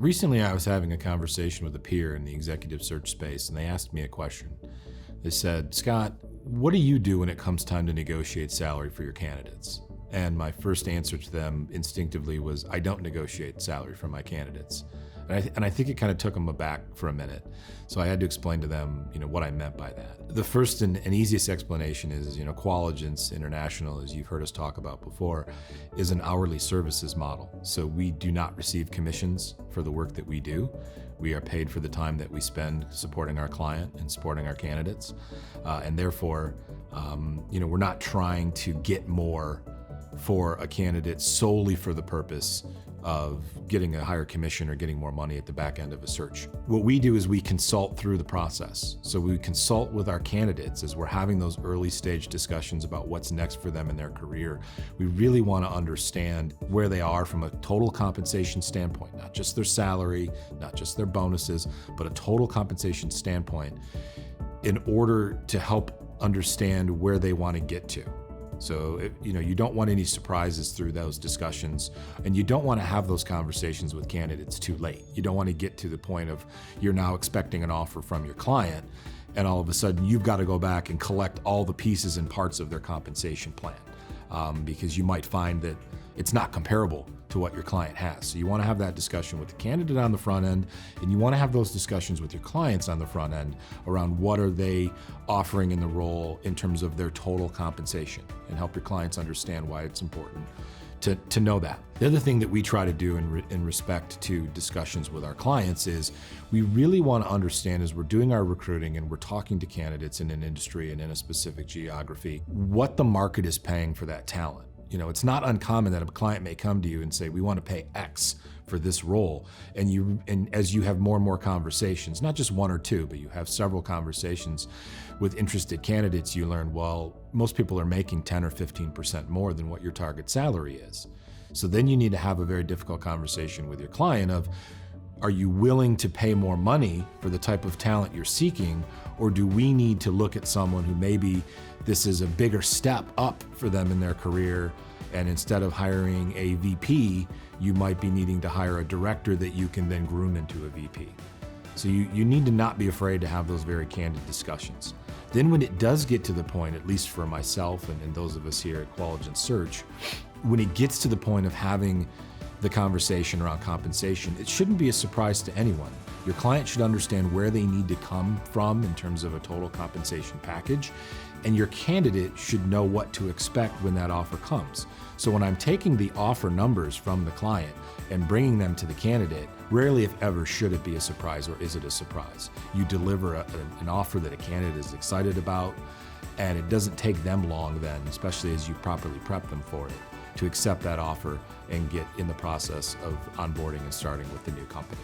Recently, I was having a conversation with a peer in the executive search space, and they asked me a question. They said, "Scott, what do you do when it comes time to negotiate salary for your candidates?" And my first answer to them instinctively was, I don't negotiate salary for my candidates. And I think it kind of took them aback for a minute. So I had to explain to them, what I meant by that. The first and easiest explanation is, Qualigence International, as you've heard us talk about before, is an hourly services model. So we do not receive commissions for the work that we do. We are paid for the time that we spend supporting our client and supporting our candidates. And therefore, we're not trying to get more for a candidate solely for the purpose of getting a higher commission or getting more money at the back end of a search. What we do is we consult through the process. So we consult with our candidates as we're having those early stage discussions about what's next for them in their career. We really want to understand where they are from a total compensation standpoint, not just their salary, not just their bonuses, but a total compensation standpoint in order to help understand where they want to get to. So, you don't want any surprises through those discussions, and you don't want to have those conversations with candidates too late. You don't want to get to the point of you're now expecting an offer from your client, and all of a sudden you've got to go back and collect all the pieces and parts of their compensation plan, because you might find that it's not comparable to what your client has. So you want to have that discussion with the candidate on the front end, and you want to have those discussions with your clients on the front end around what are they offering in the role in terms of their total compensation, and help your clients understand why it's important to know that. The other thing that we try to do in respect to discussions with our clients is we really want to understand, as we're doing our recruiting and we're talking to candidates in an industry and in a specific geography, what the market is paying for that talent. It's not uncommon that a client may come to you and say, we want to pay X for this role. And as you have more and more conversations, not just one or two, but you have several conversations with interested candidates, you learn, well, most people are making 10 or 15% more than what your target salary is. So then you need to have a very difficult conversation with your client of, are you willing to pay more money for the type of talent you're seeking, or do we need to look at someone who maybe this is a bigger step up for them in their career, and instead of hiring a VP, you might be needing to hire a director that you can then groom into a VP. So you need to not be afraid to have those very candid discussions. Then when it does get to the point, at least for myself and those of us here at Qualigence Search, when it gets to the point of having the conversation around compensation, it shouldn't be a surprise to anyone. Your client should understand where they need to come from in terms of a total compensation package, and your candidate should know what to expect when that offer comes. So when I'm taking the offer numbers from the client and bringing them to the candidate, rarely if ever should it be a surprise, or is it a surprise. You deliver an offer that a candidate is excited about, and it doesn't take them long then, especially as you properly prep them for it, to accept that offer and get in the process of onboarding and starting with the new company.